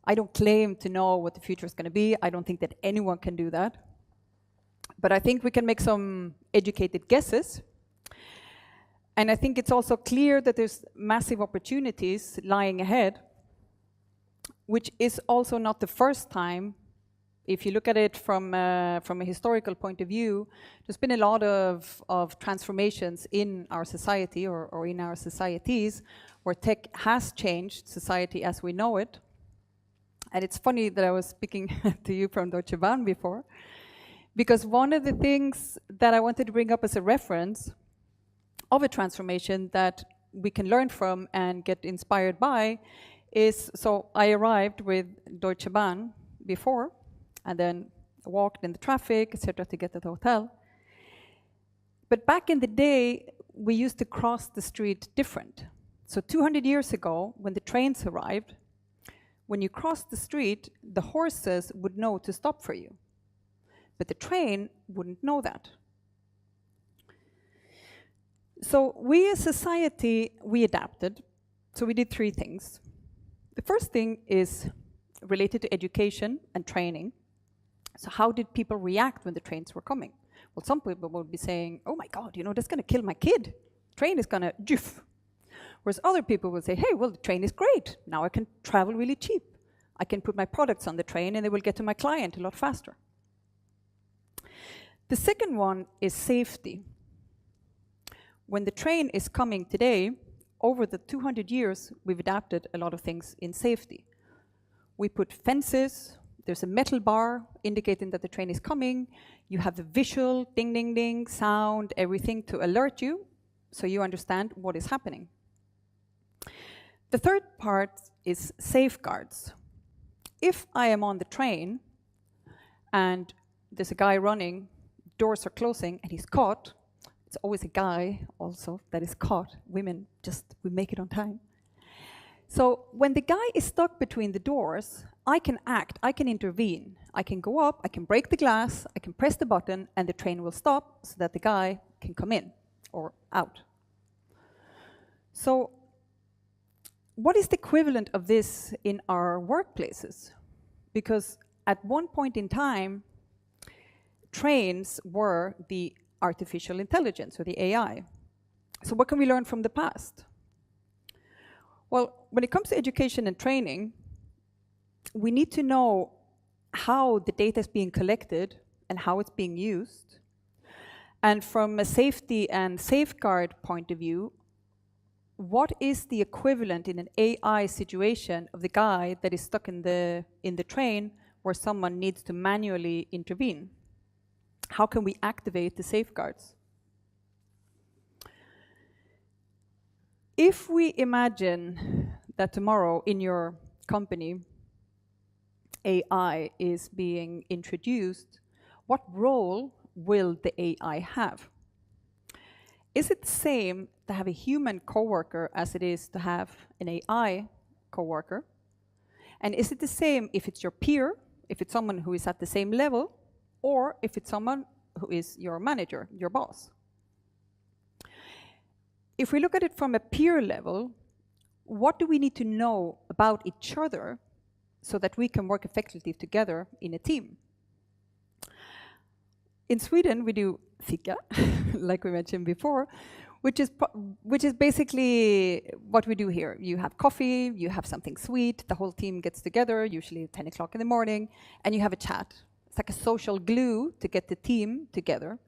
I don't claim to know what the future is going to be. I don't think that anyone can do that. But I think we can make some educated guesses. And I think it's also clear that there's massive opportunities lying ahead, which is also not the first time. If you look at it from a historical point of view, there's been a lot of transformations in our society or in our societies where tech has changed society as we know it. And it's funny that I was speaking to you from Deutsche Bahn before, because one of the things that I wanted to bring up as a reference of a transformation that we can learn from and get inspired by is, so I arrived with Deutsche Bahn before, and then walked in the traffic, etc., to get to the hotel. But back in the day, we used to cross the street different. So 200 years ago, when the trains arrived, when you crossed the street, the horses would know to stop for you. But the train wouldn't know that. So we as society, we adapted. So we did three things. The first thing is related to education and training. So how did people react when the trains were coming? Well, some people would be saying, oh my God, you know, that's going to kill my kid. Train is going to joof. Whereas other people would say, hey, well, the train is great. Now I can travel really cheap. I can put my products on the train and they will get to my client a lot faster. The second one is safety. When the train is coming today, over the 200 years, we've adapted a lot of things in safety. We put fences, there's a metal bar indicating that the train is coming. You have the visual, ding, ding, ding, sound, everything to alert you, so you understand what is happening. The third part is safeguards. If I am on the train and there's a guy running, doors are closing, and he's caught, it's always a guy also that is caught. Women, we make it on time. So when the guy is stuck between the doors, I can act, I can intervene. I can go up, I can break the glass, I can press the button, and the train will stop so that the guy can come in or out. So what is the equivalent of this in our workplaces? Because at one point in time, trains were the artificial intelligence or the AI. So what can we learn from the past? Well, when it comes to education and training, we need to know how the data is being collected and how it's being used. And from a safety and safeguard point of view, what is the equivalent in an AI situation of the guy that is stuck in the train where someone needs to manually intervene? How can we activate the safeguards? If we imagine that tomorrow in your company AI is being introduced, what role will the AI have? Is it the same to have a human coworker as it is to have an AI coworker? And is it the same if it's your peer, if it's someone who is at the same level, or if it's someone who is your manager, your boss? If we look at it from a peer level, what do we need to know about each other so that we can work effectively together in a team? In Sweden, we do fika, like we mentioned before, which is basically what we do here. You have coffee, you have something sweet, the whole team gets together, usually at 10 o'clock in the morning, and you have a chat. It's like a social glue to get the team together.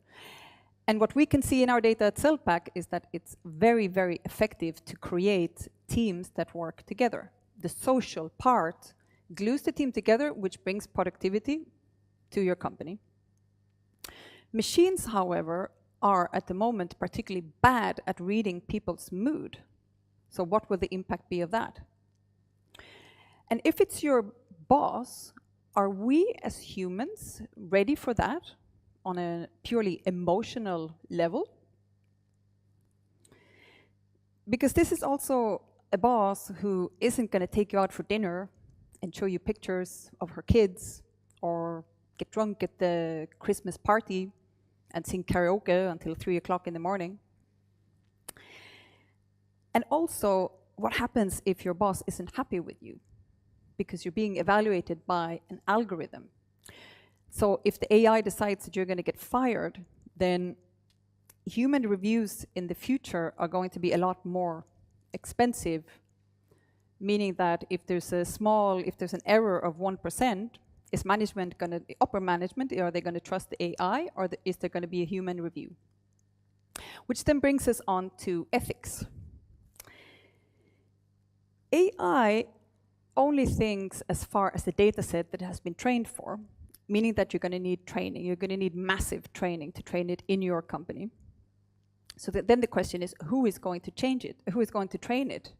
And what we can see in our data at Celpax is that it's very, very effective to create teams that work together. The social part glues the team together, which brings productivity to your company. Machines, however, are at the moment particularly bad at reading people's mood. So what will the impact be of that? And if it's your boss, are we as humans ready for that on a purely emotional level? Because this is also a boss who isn't going to take you out for dinner and show you pictures of her kids or get drunk at the Christmas party and sing karaoke until 3 o'clock in the morning. And also, what happens if your boss isn't happy with you? because you're being evaluated by an algorithm. So if the AI decides that you're going to get fired, then human reviews in the future are going to be a lot more expensive, meaning that if there's an error of 1%, is management going to, upper management, are they going to trust the AI, or is there going to be a human review? Which then brings us on to ethics. AI only thinks as far as the data set that it has been trained for, meaning that you're going to need training. You're going to need massive training to train it in your company. So then the question is, who is going to change it? Who is going to train it?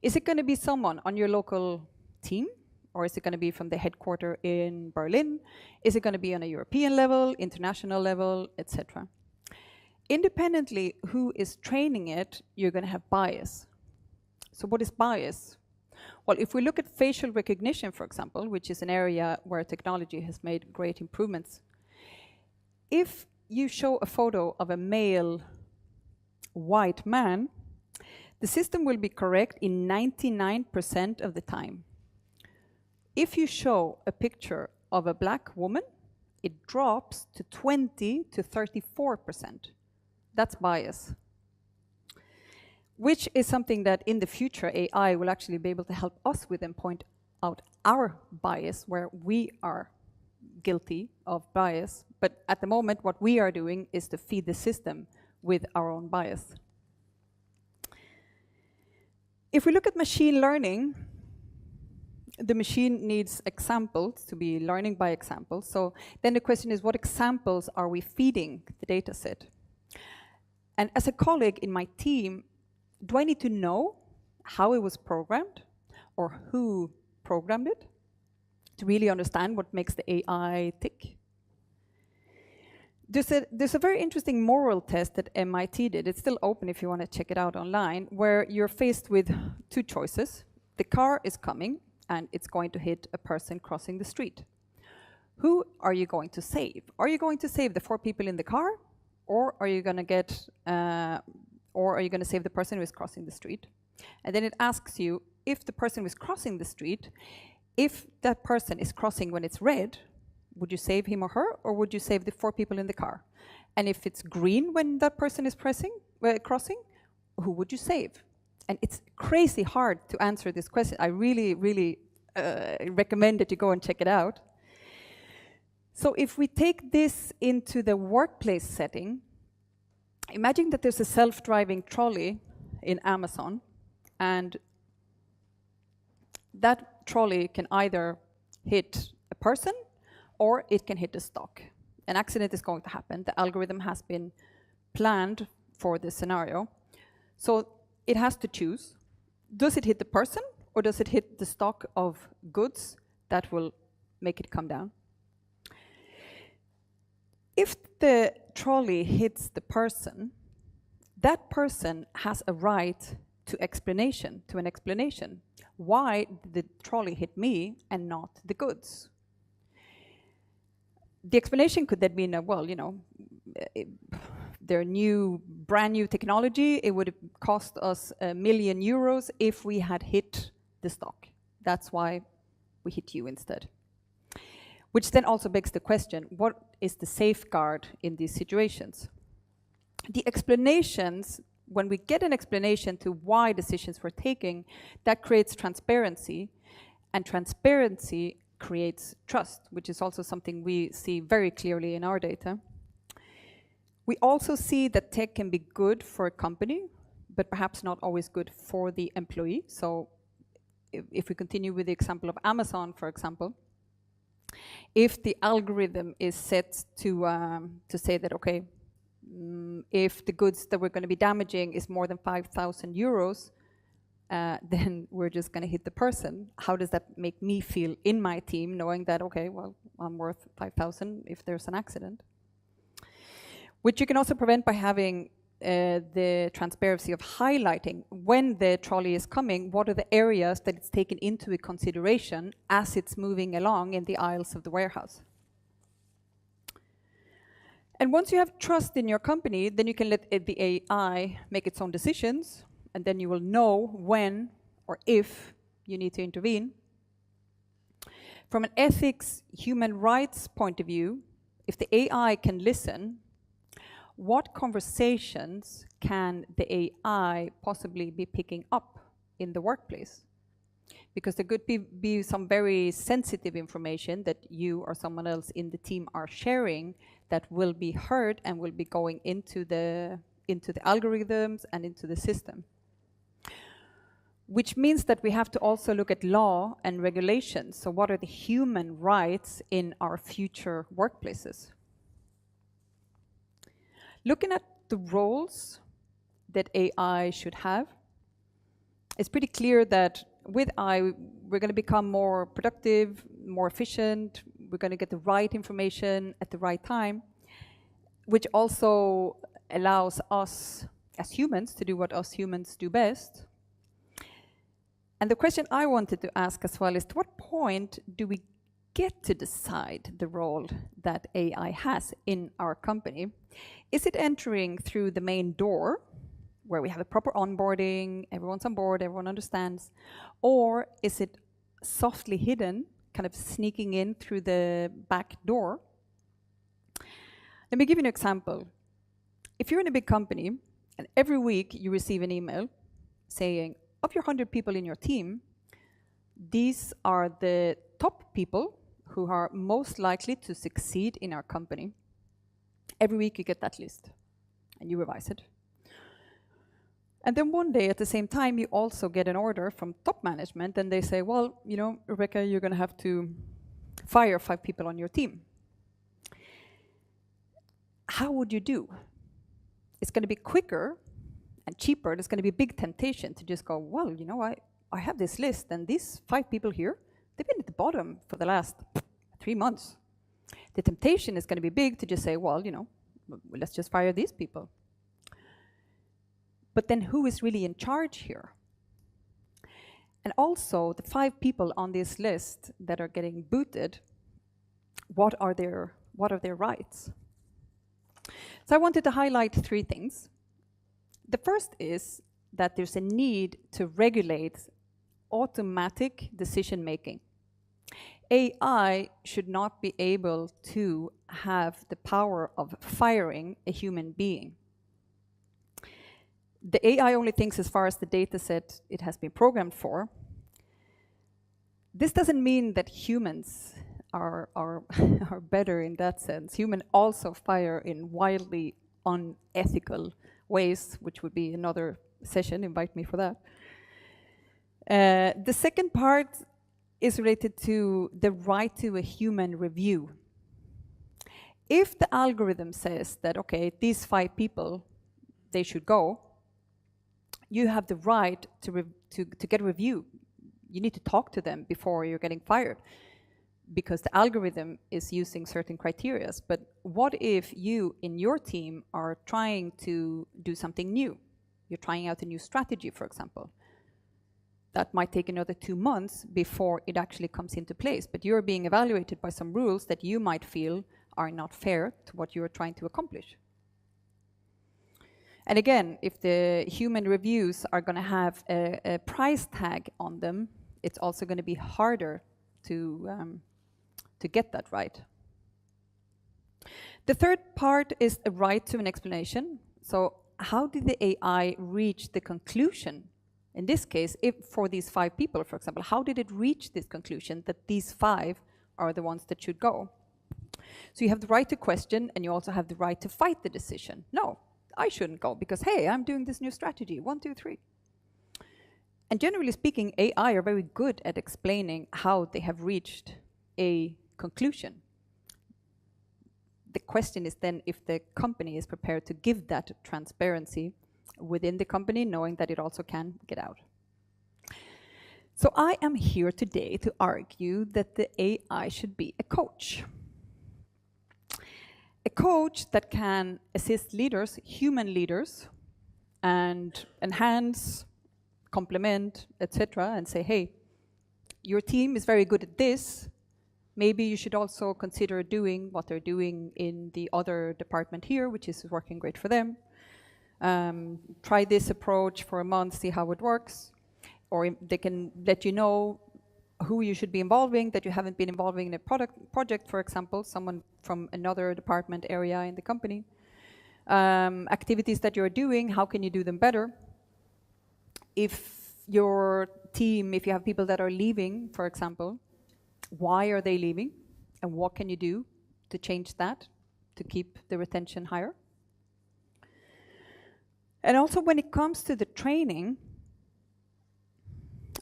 Is it going to be someone on your local team? Or is it going to be from the headquarters in Berlin? Is it going to be on a European level, international level, etc.? Independently, who is training it, you're going to have bias. So what is bias? Well, if we look at facial recognition, for example, which is an area where technology has made great improvements, if you show a photo of a male white man, the system will be correct in 99% of the time. If you show a picture of a black woman, it drops to 20 to 34%. That's bias, which is something that in the future AI will actually be able to help us with and point out our bias where we are guilty of bias. But at the moment, what we are doing is to feed the system with our own bias. If we look at machine learning, the machine needs examples to be learning by examples. So then the question is, what examples are we feeding the data set? And as a colleague in my team, do I need to know how it was programmed or who programmed it to really understand what makes the AI tick? There's a very interesting moral test that MIT did. It's still open if you want to check it out online, where you're faced with two choices. The car is coming and it's going to hit a person crossing the street. Who are you going to save? Are you going to save the 4 people in the car, or are you going to save the person who is crossing the street? And then it asks you, if the person who is crossing the street, if that person is crossing when it's red, would you save him or her, or would you save the 4 people in the car? And if it's green when that person is crossing, who would you save? And it's crazy hard to answer this question. I really, really recommend that you go and check it out. So if we take this into the workplace setting, imagine that there's a self-driving trolley in Amazon, and that trolley can either hit a person or it can hit a stock. An accident is going to happen. The algorithm has been planned for this scenario. So it has to choose. Does it hit the person, or does it hit the stock of goods that will make it come down? If the trolley hits the person, that person has a right to an explanation. Why did the trolley hit me and not the goods? The explanation could then be, their brand new technology, it would have cost us €1 million if we had hit the stock. That's why we hit you instead. Which then also begs the question, what is the safeguard in these situations? The explanations, when we get an explanation to why decisions were taken, that creates transparency, and transparency creates trust, which is also something we see very clearly in our data. We also see that tech can be good for a company, but perhaps not always good for the employee. So if we continue with the example of Amazon, for example, if the algorithm is set to say that, okay, if the goods that we're going to be damaging is more than €5,000, then we're just going to hit the person. How does that make me feel in my team, knowing that, okay, well, I'm worth 5,000 if there's an accident? Which you can also prevent by having the transparency of highlighting when the trolley is coming, what are the areas that it's taken into consideration as it's moving along in the aisles of the warehouse. And once you have trust in your company, then you can let the AI make its own decisions, and then you will know when or if you need to intervene. From an ethics, human rights point of view, if the AI can listen, what conversations can the AI possibly be picking up in the workplace? Because there could be some very sensitive information that you or someone else in the team are sharing that will be heard and will be going into the algorithms and into the system. Which means that we have to also look at law and regulations. So what are the human rights in our future workplaces? Looking at the roles that AI should have, it's pretty clear that with AI, we're going to become more productive, more efficient, we're going to get the right information at the right time, which also allows us as humans to do what us humans do best. And the question I wanted to ask as well is, to what point do we get to decide the role that AI has in our company? Is it entering through the main door, where we have a proper onboarding, everyone's on board, everyone understands, or is it softly hidden, kind of sneaking in through the back door? Let me give you an example. If you're in a big company and every week you receive an email saying, of your 100 people in your team, these are the top people who are most likely to succeed in our company. Every week you get that list and you revise it. And then one day at the same time, you also get an order from top management and they say, well, you know, Rebecca, you're going to have to fire 5 people on your team. How would you do? It's going to be quicker and cheaper. There's going to be a big temptation to just go, well, you know, I have this list and these 5 people here, they've been at the bottom for the last 3 months. The temptation is going to be big to just say, well, you know, let's just fire these people. But then who is really in charge here? And also the 5 people on this list that are getting booted, what are their rights? So I wanted to highlight 3 things. The first is that there's a need to regulate automatic decision making. AI should not be able to have the power of firing a human being. The AI only thinks as far as the data set it has been programmed for. This doesn't mean that humans are better in that sense. Humans also fire in wildly unethical ways, which would be another session, invite me for that. The second part is related to the right to a human review. If the algorithm says that, okay, these 5 people, they should go, you have the right to get a review. You need to talk to them before you're getting fired, because the algorithm is using certain criteria. But what if you in your team are trying to do something new? You're trying out a new strategy, for example. That might take another 2 months before it actually comes into place, but you're being evaluated by some rules that you might feel are not fair to what you're trying to accomplish. And again, if the human reviews are going to have a price tag on them, it's also going to be harder to get that right. The third part is a right to an explanation. So how did the AI reach the conclusion? In this case, if for these 5 people, for example, how did it reach this conclusion that these 5 are the ones that should go? So you have the right to question, and you also have the right to fight the decision. No, I shouldn't go because, hey, I'm doing this new strategy, 1, 2, 3. And generally speaking, AI are very good at explaining how they have reached a conclusion. The question is then if the company is prepared to give that transparency within the company, knowing that it also can get out. So I am here today to argue that the AI should be a coach. A coach that can assist leaders, human leaders, and enhance, complement, etc., and say, hey, your team is very good at this. Maybe you should also consider doing what they're doing in the other department here, which is working great for them. Try this approach for a month, see how it works. Or they can let you know who you should be involving that you haven't been involving in a project, for example, someone from another department area in the company. Activities that you're doing, how can you do them better? If your team, if you have people that are leaving, for example, why are they leaving? And what can you do to change that, to keep the retention higher? And also when it comes to the training,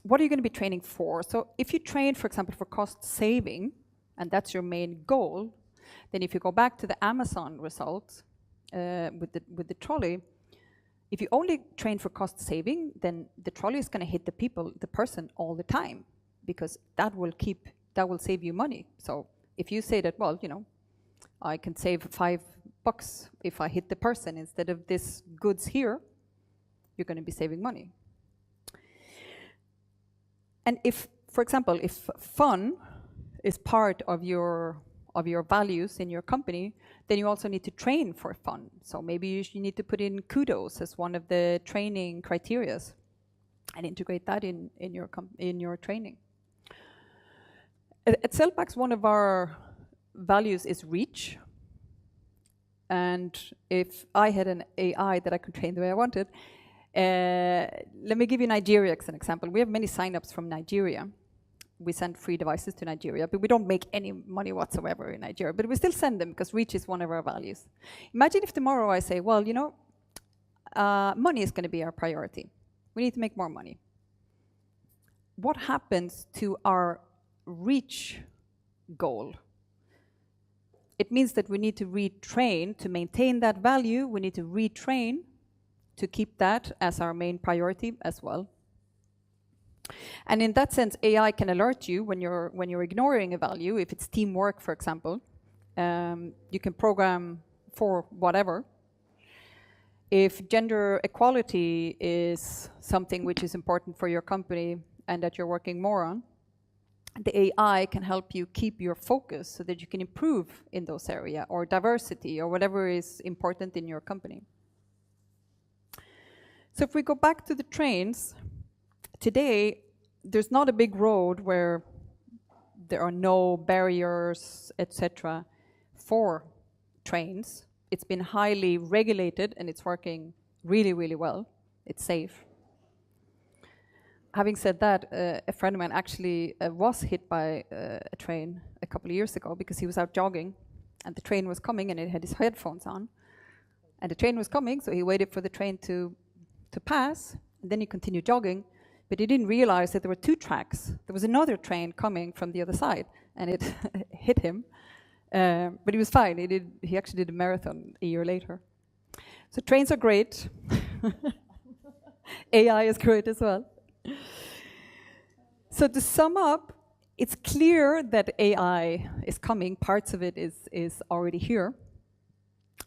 what are you going to be training for? So if you train, for example, for cost saving, and that's your main goal, then if you go back to the Amazon results with the trolley, if you only train for cost saving, then the trolley is going to hit the person all the time, because that will save you money. So if you say that, well, you know, I can save $5 if I hit the person instead of this goods here, you're going to be saving money. And if, for example, if fun is part of your values in your company, then you also need to train for fun. So maybe you need to put in kudos as one of the training criteria and integrate that in your training. At Celpax, one of our values is reach. And if I had an AI that I could train the way I wanted, let me give you Nigeria as an example. We have many signups from Nigeria. We send free devices to Nigeria, but we don't make any money whatsoever in Nigeria. But we still send them because reach is one of our values. Imagine if tomorrow I say, well, you know, money is going to be our priority. We need to make more money. What happens to our reach goal? It means that we need to retrain to maintain that value. We need to retrain to keep that as our main priority as well. And in that sense, AI can alert you when you're ignoring a value. If it's teamwork, for example, you can program for whatever. If gender equality is something which is important for your company and that you're working more on, the AI can help you keep your focus so that you can improve in those areas, or diversity, or whatever is important in your company. So if we go back to the trains, today there's not a big road where there are no barriers, etc., for trains. It's been highly regulated and it's working really, really well. It's safe. Having said that, a friend of mine actually was hit by a train a couple of years ago because he was out jogging and the train was coming and he had his headphones on. And the train was coming, so he waited for the train to pass, and then he continued jogging, but he didn't realize that there were two tracks. There was another train coming from the other side, and it hit him. But he was fine. He actually did a marathon a year later. So trains are great. AI is great as well. So to sum up, it's clear that AI is coming. Parts of it is already here.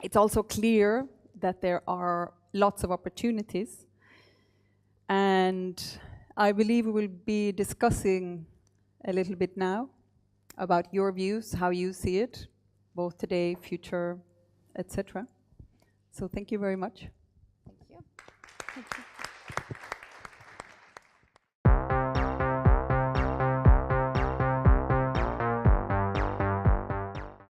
It's also clear that there are lots of opportunities. And I believe we will be discussing a little bit now about your views, how you see it, both today, future, etc. So thank you very much. Thank you. Thank you.